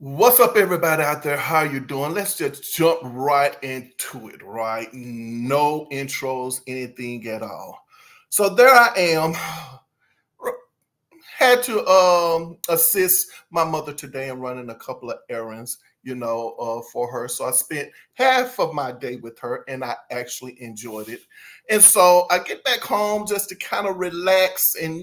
What's up, everybody out there? How you doing? Let's just jump right into it, right? No intros, anything at all. So there I am. Had to assist my mother today in running a couple of errands, for her. So I spent half of my day with her, and I actually enjoyed it. And so I get back home just to kind of relax and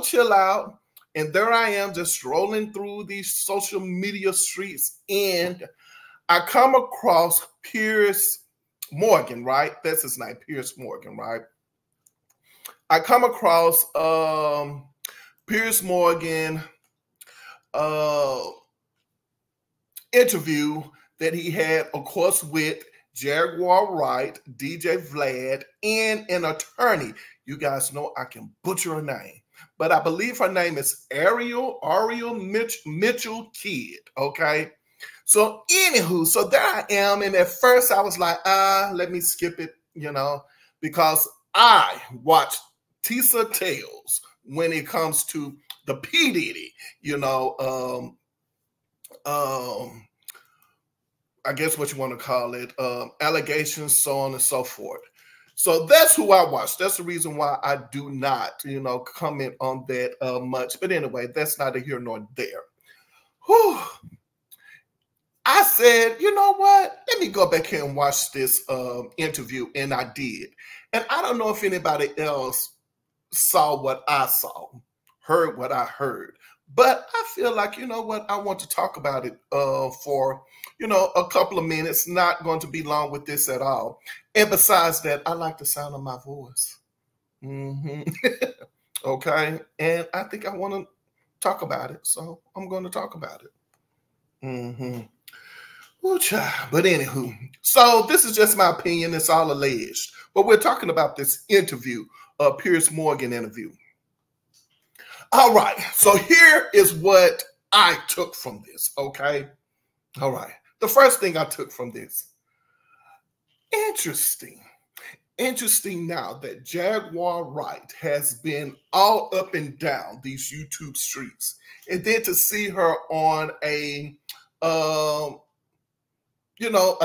chill out. And there I am just strolling through these social media streets, and I come across Piers Morgan, right? That's his name, Piers Morgan, right? I come across Piers Morgan interview that he had, of course, with Jaguar, Wright, DJ Vlad, and an attorney. You guys know I can butcher her name, but I believe her name is Ariel Mitchell Kidd, okay? So anywho, so there I am, and at first I was like, let me skip it, because I watch Tisa Tales when it comes to the P. Diddy, I guess what you want to call it, allegations, so on and so forth. So that's who I watch. That's the reason why I do not, comment on that much. But anyway, that's neither here nor there. Whew. I said, you know what? Let me go back here and watch this interview, and I did. And I don't know if anybody else saw what I saw, heard what I heard. But I feel like, you know what, I want to talk about it for, a couple of minutes. Not going to be long with this at all. And besides that, I like the sound of my voice. Okay. And I think I want to talk about it. So I'm going to talk about it. But anywho, so this is just my opinion. It's all alleged. But we're talking about this interview, Piers Morgan interview. All right, so here is what I took from this, okay? All right, the first thing I took from this, interesting now that Jaguar Wright has been all up and down these YouTube streets, and then to see her on a, a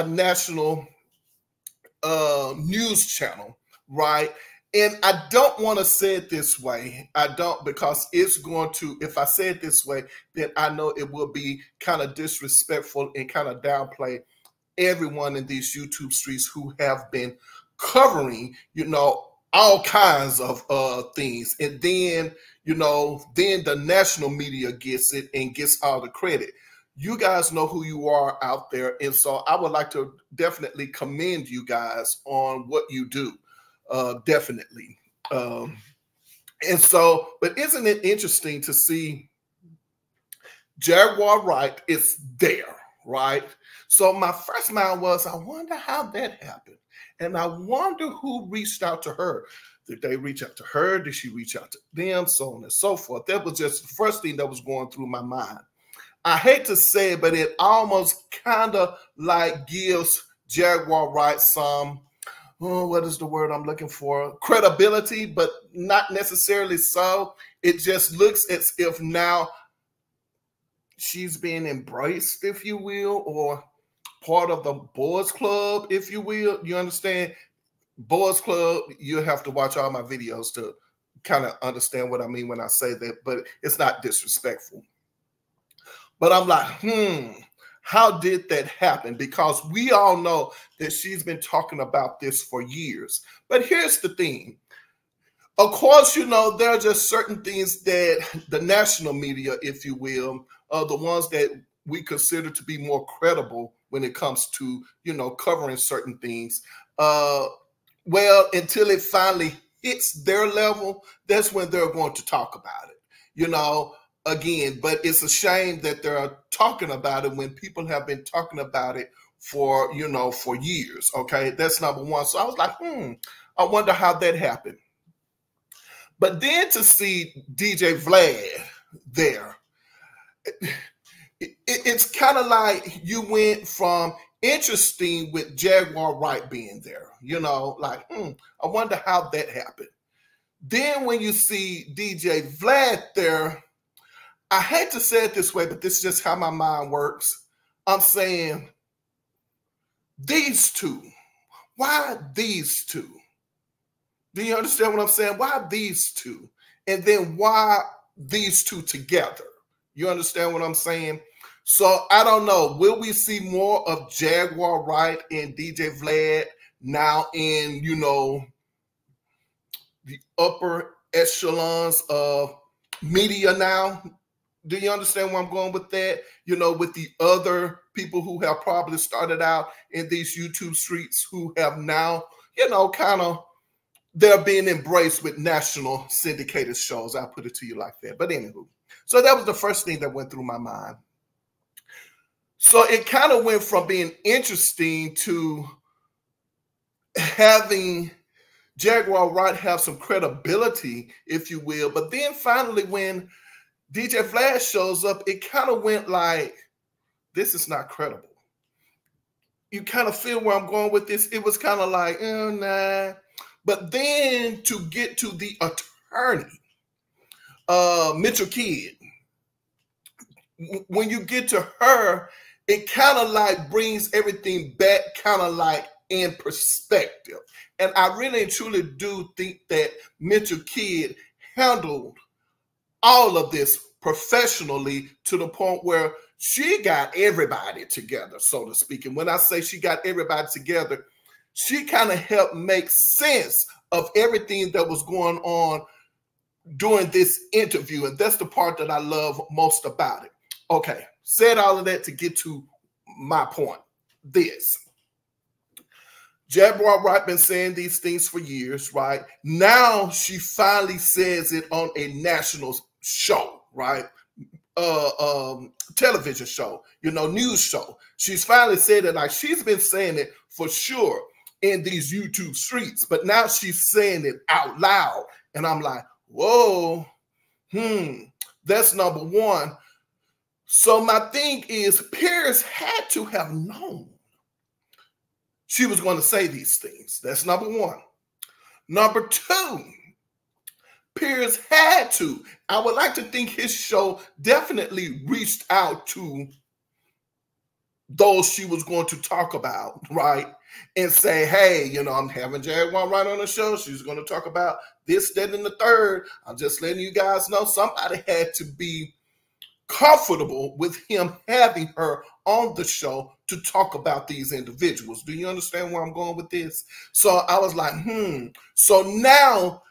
national news channel, right? And I don't want to say it this way. I don't, because it's going to, if I say it this way, then I know it will be kind of disrespectful and kind of downplay everyone in these YouTube streets who have been covering, all kinds of things. And then, then the national media gets it and gets all the credit. You guys know who you are out there. And so I would like to definitely commend you guys on what you do. Definitely. And so, but isn't it interesting to see Jaguar Wright is there, right? So my first mind was, I wonder how that happened. And I wonder who reached out to her. Did they reach out to her? Did she reach out to them? So on and so forth. That was just the first thing that was going through my mind. I hate to say it, but it almost kind of like gives Jaguar Wright some, what is the word I'm looking for? Credibility, but not necessarily so. It just looks as if now she's being embraced, if you will, or part of the boys club, if you will. You understand? Boys club, you have to watch all my videos to kind of understand what I mean when I say that, but it's not disrespectful. But I'm like, how did that happen? Because we all know that she's been talking about this for years. But here's the thing. Of course, there are just certain things that the national media, if you will, the ones that we consider to be more credible when it comes to, covering certain things. Well, until it finally hits their level, that's when they're going to talk about it, Again, but it's a shame that they're talking about it when people have been talking about it for, for years. Okay, that's number one. So I was like, I wonder how that happened. But then to see DJ Vlad there, it's kind of like you went from interesting with Jaguar Wright being there, like, I wonder how that happened. Then when you see DJ Vlad there, I hate to say it this way, but this is just how my mind works. I'm saying these two. Why these two? Do you understand what I'm saying? Why these two? And then why these two together? You understand what I'm saying? So I don't know. Will we see more of Jaguar, Wright, and DJ Vlad now in, you know, the upper echelons of media now? Do you understand where I'm going with that? You know, with the other people who have probably started out in these YouTube streets who have now, you know, kind of, they're being embraced with national syndicated shows. I'll put it to you like that. But anywho, so that was the first thing that went through my mind. So it kind of went from being interesting to having Jaguar Wright have some credibility, if you will. But then finally, when DJ Vlad shows up, it kind of went like, this is not credible. You kind of feel where I'm going with this. It was kind of like, nah. But then to get to the attorney, Mitchell Kidd, when you get to her, it kind of like brings everything back kind of like in perspective. And I really and truly do think that Mitchell Kidd handled all of this professionally to the point where she got everybody together, so to speak. And when I say she got everybody together, she kind of helped make sense of everything that was going on during this interview. And that's the part that I love most about it. Okay, said all of that to get to my point. This. Jaguar Wright been saying these things for years, right? Now she finally says it on a national show, right? Television show, you know, news show. She's finally said it. Like, she's been saying it for sure in these YouTube streets, but now she's saying it out loud. And I'm like, whoa, that's number one. So my thing is, Piers had to have known she was going to say these things. That's number one. Number two, Piers had to. I would like to think his show definitely reached out to those she was going to talk about, right? And say, hey, you know, I'm having Jaguar Wright on the show. She's going to talk about this, that, and the third. I'm just letting you guys know somebody had to be comfortable with him having her on the show to talk about these individuals. Do you understand where I'm going with this? So I was like, So now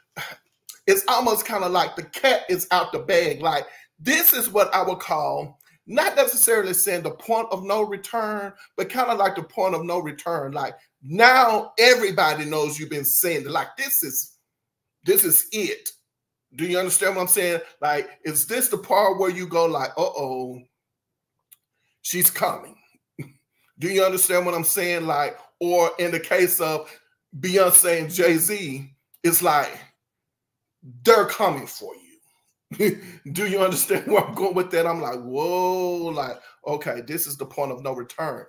it's almost kind of like the cat is out the bag. Like, this is what I would call, not necessarily saying the point of no return, but kind of like the point of no return. Like, now everybody knows you've been saying it. Like, this is it. Do you understand what I'm saying? Like, is this the part where you go like, uh-oh, she's coming? Do you understand what I'm saying? Like, or in the case of Beyonce and Jay-Z, it's like, they're coming for you. Do you understand where I'm going with that? I'm like, whoa, like, okay, this is the point of no return.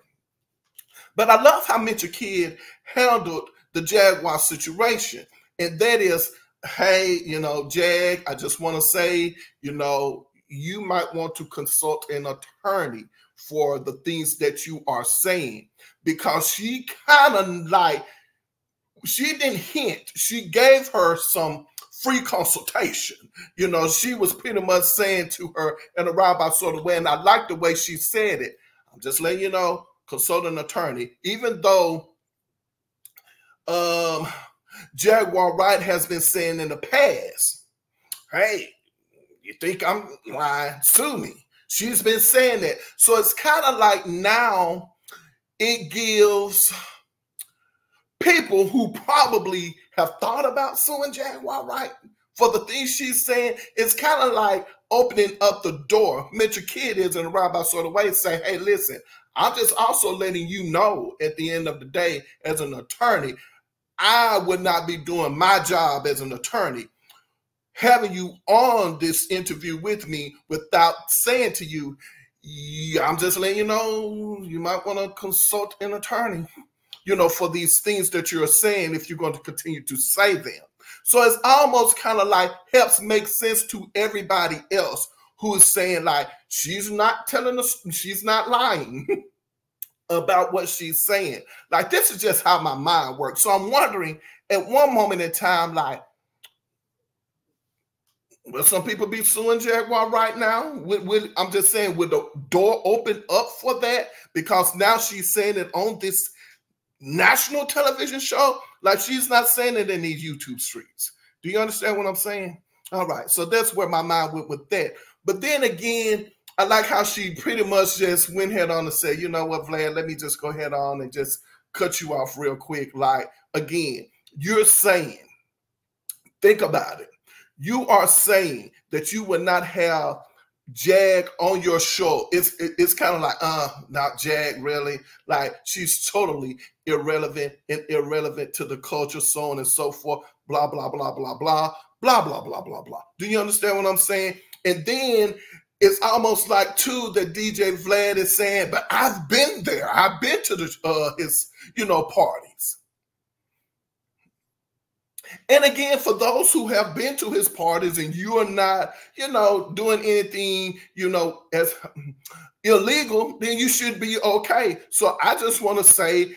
But I love how Mitchell Kidd handled the Jaguar situation. And that is, hey, you know, Jag, I just want to say, you know, you might want to consult an attorney for the things that you are saying. Because she kind of like, she didn't hint. She gave her some free consultation. You know, she was pretty much saying to her in a roundabout sort of way, and I like the way she said it. I'm just letting you know, consult an attorney. Even though Jaguar Wright has been saying in the past, hey, you think I'm lying? Sue me. She's been saying that. So it's kind of like now it gives people who probably have thought about suing Jaguar Wright for the things she's saying, it's kind of like opening up the door. Mitchell Kidd is in a roundabout sort of way saying, hey, listen, I'm just also letting you know at the end of the day, as an attorney, I would not be doing my job as an attorney, having you on this interview with me without saying to you, yeah, I'm just letting you know, you might want to consult an attorney, you know, for these things that you're saying if you're going to continue to say them. So it's almost kind of like helps make sense to everybody else who is saying like she's not telling us, she's not lying about what she's saying. Like, this is just how my mind works. So I'm wondering at one moment in time, like, will some people be suing Jaguar right now? I'm just saying, would the door open up for that? Because now she's saying it on this national television show. Like, she's not saying it in these YouTube streets. Do you understand what I'm saying? All right. So that's where my mind went with that. But then again, I like how she pretty much just went head on and said, you know what, Vlad, let me just go ahead on and just cut you off real quick. Like, again, you're saying, think about it. You are saying that you would not have Jag on your show. It's kind of like, not Jag, really. Like, she's totally irrelevant and irrelevant to the culture, so on and so forth, blah, blah, blah, blah, blah, blah, blah, blah, blah, blah. Do you understand what I'm saying? And then it's almost like, too, that DJ Vlad is saying, but I've been there. I've been to the his, parties. And again, for those who have been to his parties and you are not, doing anything, as illegal, then you should be okay. So I just want to say,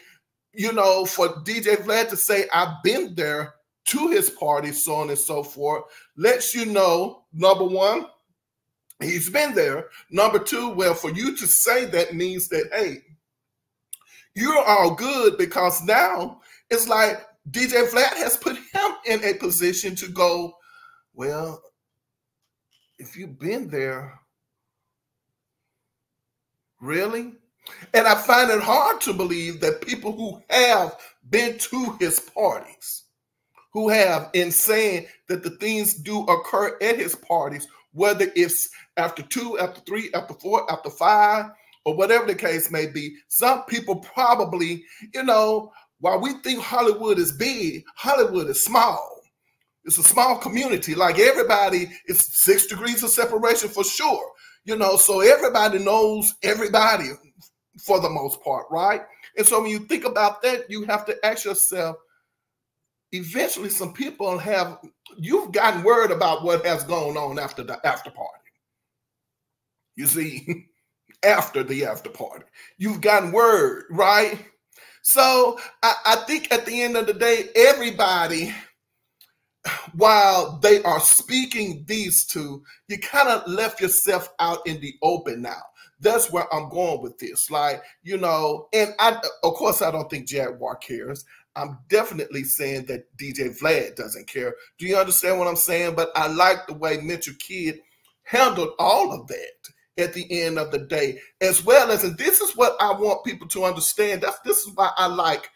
for DJ Vlad to say, I've been there to his parties, so on and so forth, lets you know, number one, he's been there. Number two, well, for you to say that means that, hey, you're all good, because now it's like DJ Vlad has put him in a position to go, well, if you've been there, really? And I find it hard to believe that people who have been to his parties, who have, in saying that the things do occur at his parties, whether it's after 2, after 3, after 4, after 5, or whatever the case may be, some people probably, while we think Hollywood is big, Hollywood is small. It's a small community. Like, everybody, it's 6 degrees of separation for sure. So everybody knows everybody for the most part, right? And so when you think about that, you have to ask yourself, eventually some people you've gotten word about what has gone on after the after party. You see, after the after party, you've gotten word, right? So I think at the end of the day, everybody, while they are speaking these two, you kind of left yourself out in the open now. That's where I'm going with this. Like, and of course, I don't think Jaguar cares. I'm definitely saying that DJ Vlad doesn't care. Do you understand what I'm saying? But I like the way Mitchell Kidd handled all of that at the end of the day, as well as, and this is what I want people to understand. This is why I like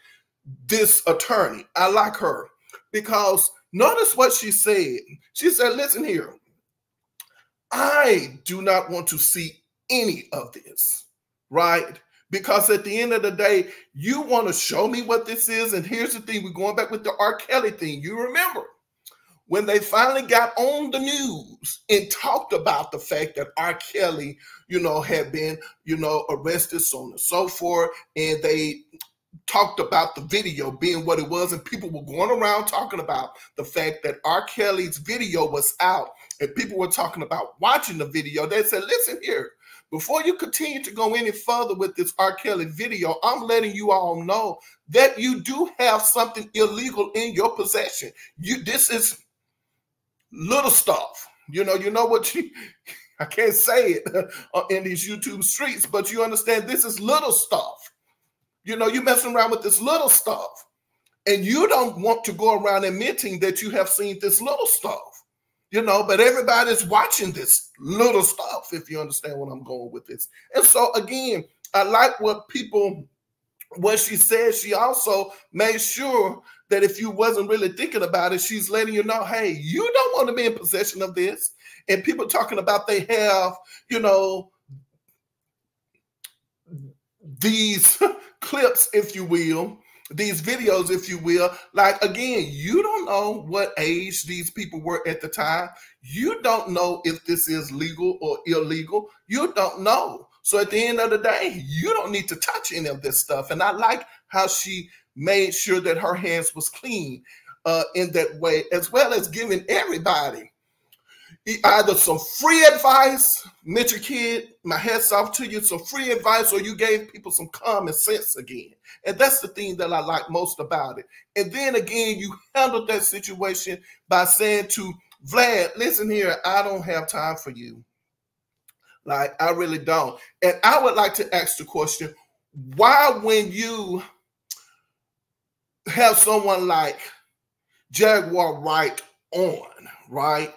this attorney. I like her, because notice what she said. She said, listen here, I do not want to see any of this, right? Because at the end of the day, you want to show me what this is. And here's the thing, we're going back with the R. Kelly thing. You remember when they finally got on the news and talked about the fact that R. Kelly, had been, arrested, so on and so forth. And they talked about the video being what it was. And people were going around talking about the fact that R. Kelly's video was out. And people were talking about watching the video. They said, listen here, before you continue to go any further with this R. Kelly video, I'm letting you all know that you do have something illegal in your possession. This is little stuff. You know what I can't say it in these YouTube streets, but you understand this is little stuff. You're messing around with this little stuff, and you don't want to go around admitting that you have seen this little stuff. But everybody's watching this little stuff, if you understand what I'm going with this. And so, again, I like what she said. She also made sure that if you wasn't really thinking about it, she's letting you know, hey, you don't want to be in possession of this. And people talking about they have, these clips, if you will, these videos, if you will. Like, again, you don't know what age these people were at the time. You don't know if this is legal or illegal. You don't know. So at the end of the day, you don't need to touch any of this stuff. And I like how she made sure that her hands was clean in that way, as well as giving everybody, either some free advice, Mitchell Kid, my hats off to you, some free advice, or you gave people some common sense again. And that's the thing that I like most about it. And then again, you handled that situation by saying to Vlad, listen here, I don't have time for you. Like, I really don't. And I would like to ask the question, why when you have someone like Jaguar Wright on, right?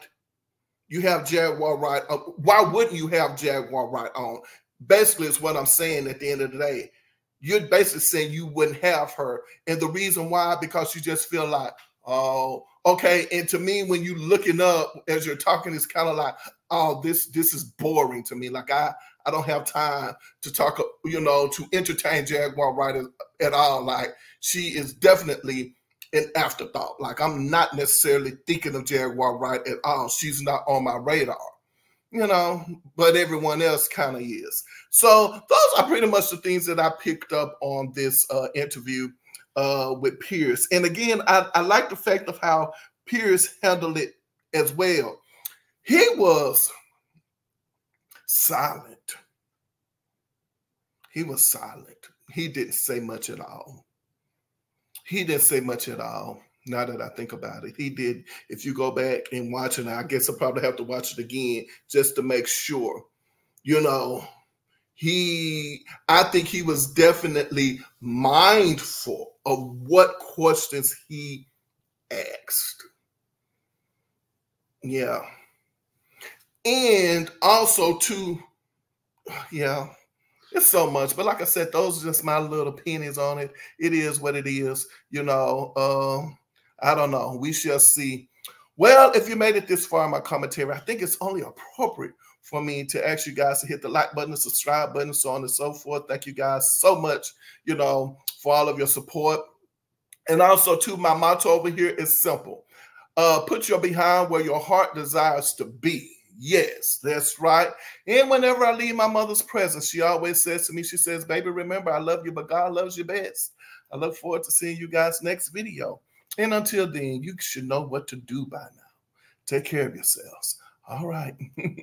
You have Jaguar Wright. Why wouldn't you have Jaguar Wright on? Basically, it's what I'm saying at the end of the day. You're basically saying you wouldn't have her. And the reason why, because you just feel like, oh, okay. And to me, when you looking up as you're talking, it's kind of like, oh, this is boring to me. Like I don't have time to talk, you know, to entertain Jaguar Wright at all. Like she is definitely an afterthought. Like I'm not necessarily thinking of Jaguar Wright at all. She's not on my radar, you know, but everyone else kind of is. So those are pretty much the things that I picked up on this interview with Piers. And again, I like the fact of how Piers handled it as well. He was silent. He was silent. He didn't say much at all. He didn't say much at all, now that I think about it. He did, if you go back and watch it, I guess I'll probably have to watch it again just to make sure, you know, I think he was definitely mindful of what questions he asked. Yeah. And also too, yeah, it's so much. But like I said, those are just my little opinions on it. It is what it is. You know, I don't know. We shall see. Well, if you made it this far in my commentary, I think it's only appropriate for me to ask you guys to hit the like button, the subscribe button, so on and so forth. Thank you guys so much, you know, for all of your support. And also, too, my motto over here is simple. Put your behind where your heart desires to be. Yes, that's right. And whenever I leave my mother's presence, she always says to me, she says, baby, remember, I love you, but God loves you best. I look forward to seeing you guys next video. And until then, you should know what to do by now. Take care of yourselves. All right.